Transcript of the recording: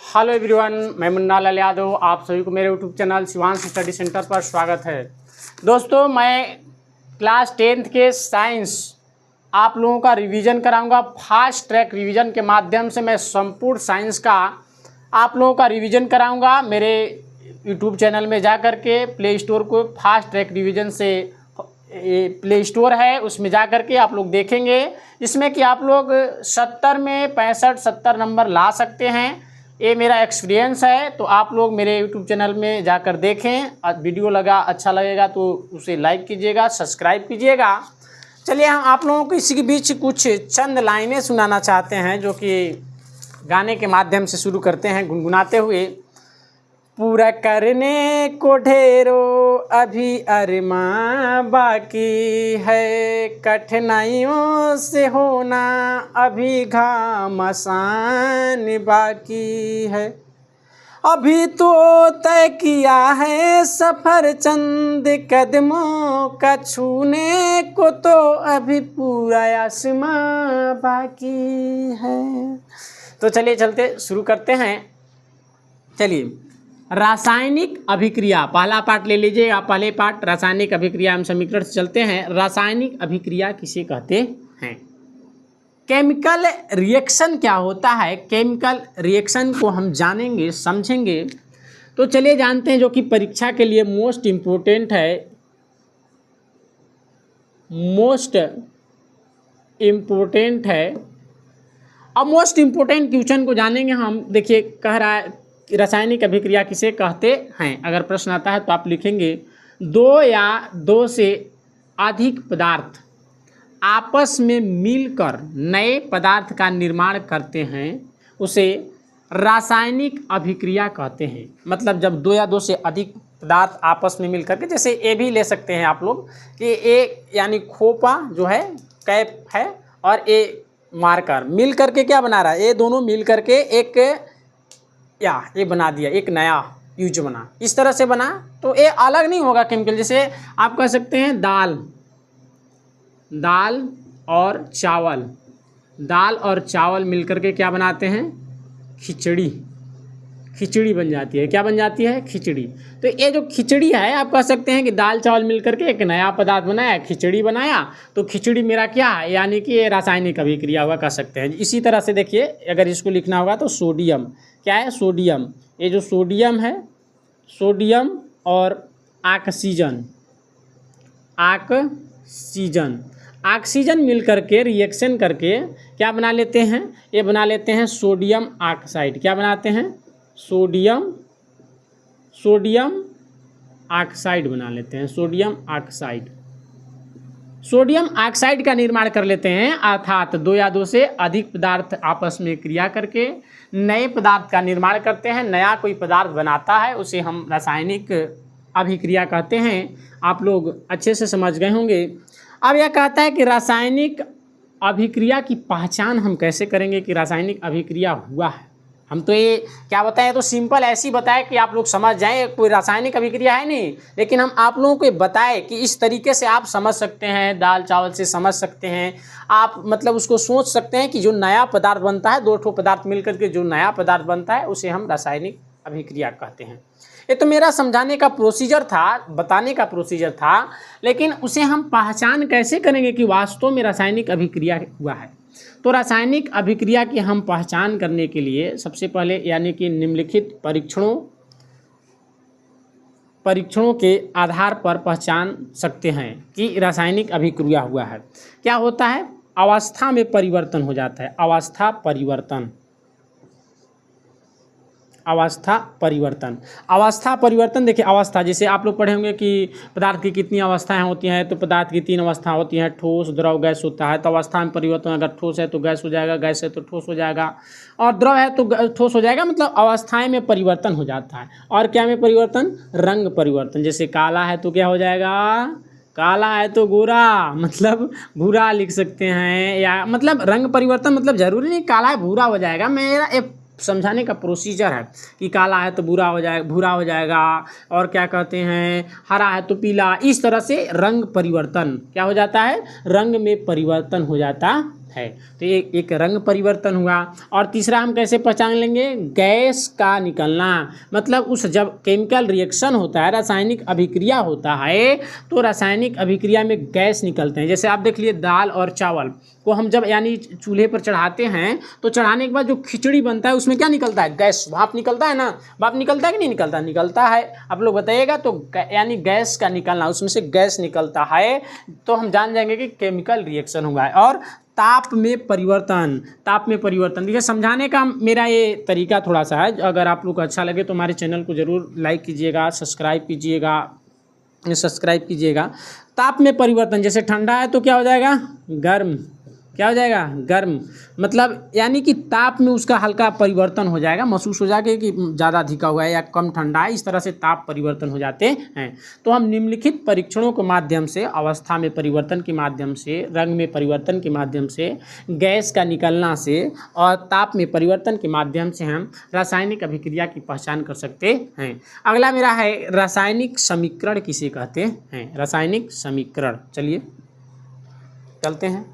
Hello everyone, मैं मुन्ना लाल यादव। आप सभी को मेरे YouTube channel Shivansh study centre पर स्वागत है। दोस्तों, मैं क्लास 10th के साइंस आप लोगों का रिवीजन कराऊंगा। फास्ट ट्रैक रिवीजन के माध्यम से मैं संपूर्ण साइंस का आप लोगों का रिवीजन कराऊंगा। मेरे यूट्यूब चैनल में जा कर के प्ले स्टोर को फास्ट ट्रैक रिवीजन से प्ले स्टोर है, उसमें जा कर के आप लोग देखेंगे इसमें कि आप लोग 70 में 65-70 नंबर ला सकते हैं। ये मेरा एक्सपीरियंस है, तो आप लोग मेरे यूट्यूब चैनल में जाकर देखें। वीडियो अच्छा लगेगा तो उसे लाइक कीजिएगा, सब्सक्राइब कीजिएगा। चलिए, हम आप लोगों को इसी के बीच कुछ चंद लाइनें सुनाना चाहते हैं, जो कि गाने के माध्यम से शुरू करते हैं गुनगुनाते हुए। पूरा करने को ढेरों अभी अरमां बाकी है, कठिनाइयों से होना अभी घमासान बाकी है। अभी तो तय किया है सफ़र चंद कदमों का, छूने को तो अभी पूरा आसमां बाकी है। तो चलिए चलते शुरू करते हैं। चलिए, रासायनिक अभिक्रिया पहला पार्ट ले लीजिए आप। पहले पार्ट रासायनिक अभिक्रिया हम समीकरण से चलते हैं। रासायनिक अभिक्रिया किसे कहते हैं? केमिकल रिएक्शन क्या होता है, केमिकल रिएक्शन को हम जानेंगे, समझेंगे। तो चलिए जानते हैं, जो कि परीक्षा के लिए मोस्ट इम्पोर्टेंट है। मोस्ट इम्पोर्टेंट है। अब मोस्ट इम्पोर्टेंट क्वेश्चन को जानेंगे हम। देखिए, कह रहा है रासायनिक अभिक्रिया किसे कहते हैं। अगर प्रश्न आता है तो आप लिखेंगे, दो या दो से अधिक पदार्थ आपस में मिलकर नए पदार्थ का निर्माण करते हैं, उसे रासायनिक अभिक्रिया कहते हैं। मतलब जब दो या दो से अधिक पदार्थ आपस में मिलकर के, जैसे ए भी ले सकते हैं आप लोग कि ए यानी खोपा जो है, कैप है, और ए मार्कर मिल करके क्या बना रहा है, ये दोनों मिल करके एक ये बना दिया, एक नया यूज बना। इस तरह से बना तो ये अलग नहीं होगा केमिकल। जैसे आप कह सकते हैं दाल और चावल, दाल और चावल मिलकर के क्या बनाते हैं, खिचड़ी बन जाती है। क्या बन जाती है? खिचड़ी। तो ये जो खिचड़ी है, आप कह सकते हैं कि दाल चावल मिलकर के एक नया पदार्थ बनाया, खिचड़ी बनाया। तो खिचड़ी मेरा क्या है, यानी कि ये रासायनिक अभिक्रिया हुआ, कह सकते हैं। इसी तरह से देखिए, अगर इसको लिखना होगा तो सोडियम क्या है, सोडियम। ये जो सोडियम है, सोडियम और ऑक्सीजन मिल करके रिएक्शन करके क्या बना लेते हैं, ये बना लेते हैं सोडियम ऑक्साइड। क्या बनाते हैं? सोडियम ऑक्साइड बना लेते हैं, सोडियम ऑक्साइड। सोडियम ऑक्साइड का निर्माण कर लेते हैं, अर्थात दो या दो से अधिक पदार्थ आपस में क्रिया करके नए पदार्थ का निर्माण करते हैं। नया कोई पदार्थ बनाता है, उसे हम रासायनिक अभिक्रिया कहते हैं। आप लोग अच्छे से समझ गए होंगे। अब यह कहता है कि रासायनिक अभिक्रिया की पहचान हम कैसे करेंगे कि रासायनिक अभिक्रिया हुआ है। हम तो ये क्या बताएं, तो सिंपल ऐसी बताएं कि आप लोग समझ जाएं, कोई रासायनिक अभिक्रिया है नहीं, लेकिन हम आप लोगों को बताएं कि इस तरीके से आप समझ सकते हैं, दाल चावल से समझ सकते हैं आप। मतलब उसको सोच सकते हैं कि जो नया पदार्थ बनता है, दो ठो पदार्थ मिलकर के जो नया पदार्थ बनता है, उसे हम रासायनिक अभिक्रिया कहते हैं। ये तो मेरा समझाने का प्रोसीजर था, बताने का प्रोसीजर था, लेकिन उसे हम पहचान कैसे करेंगे कि वास्तव में रासायनिक अभिक्रिया हुआ है। तो रासायनिक अभिक्रिया की हम पहचान करने के लिए सबसे पहले यानी कि निम्नलिखित परीक्षणों के आधार पर पहचान सकते हैं कि रासायनिक अभिक्रिया हुआ है। क्या होता है? अवस्था में परिवर्तन हो जाता है। अवस्था परिवर्तन देखिए, अवस्था जैसे आप लोग पढ़े होंगे कि पदार्थ की कितनी अवस्थाएं होती हैं। तो पदार्थ की 3 अवस्था होती हैं, ठोस, द्रव, गैस होता है। तो अवस्था में परिवर्तन, अगर ठोस है तो गैस हो जाएगा, गैस है तो ठोस हो जाएगा, और द्रव है तो ठोस हो जाएगा। मतलब अवस्थाएं में परिवर्तन हो जाता है। और क्या में परिवर्तन? रंग परिवर्तन। जैसे काला है तो क्या हो जाएगा, काला है तो गोरा, मतलब भूरा लिख सकते हैं। या मतलब रंग परिवर्तन, मतलब जरूरी नहीं काला है भूरा हो जाएगा। मेरा एक समझाने का प्रोसीजर है कि काला है तो भूरा हो जाएगा, और क्या कहते हैं, हरा है तो पीला। इस तरह से रंग परिवर्तन क्या हो जाता है, रंग में परिवर्तन हो जाता है। तो ये एक रंग परिवर्तन हुआ। और तीसरा हम कैसे पहचान लेंगे, गैस का निकलना, मतलब उस जब केमिकल रिएक्शन होता है, रासायनिक अभिक्रिया होता है, तो रासायनिक अभिक्रिया में गैस निकलते हैं। जैसे आप देख लिए दाल और चावल को हम जब यानी चूल्हे पर चढ़ाते हैं, तो चढ़ाने के बाद जो खिचड़ी बनता है उसमें क्या निकलता है, गैस, भाप निकलता है ना, भाप निकलता है कि नहीं निकलता, निकलता है। आप लोग बताइएगा। तो यानी गैस का निकलना, उसमें से गैस निकलता है, तो हम जान जाएंगे कि केमिकल रिएक्शन हुआ है। और ताप में परिवर्तन, ताप में परिवर्तन देखिए समझाने का मेरा ये तरीका थोड़ा सा है। अगर आप लोग को अच्छा लगे तो हमारे चैनल को ज़रूर लाइक कीजिएगा, सब्सक्राइब कीजिएगा। ताप में परिवर्तन, जैसे ठंडा है तो क्या हो जाएगा, गर्म, क्या हो जाएगा, गर्म, मतलब यानी कि ताप में उसका हल्का परिवर्तन हो जाएगा, महसूस हो जाएगा कि ज़्यादा अधिका हुआ है या कम ठंडा है, इस तरह से ताप परिवर्तन हो जाते हैं। तो हम निम्नलिखित परीक्षणों के माध्यम से, अवस्था में परिवर्तन के माध्यम से, रंग में परिवर्तन के माध्यम से, गैस का निकलना से और ताप में परिवर्तन के माध्यम से हम रासायनिक अभिक्रिया की पहचान कर सकते हैं। अगला मेरा है रासायनिक समीकरण किसे कहते हैं, रासायनिक समीकरण। चलिए चलते हैं।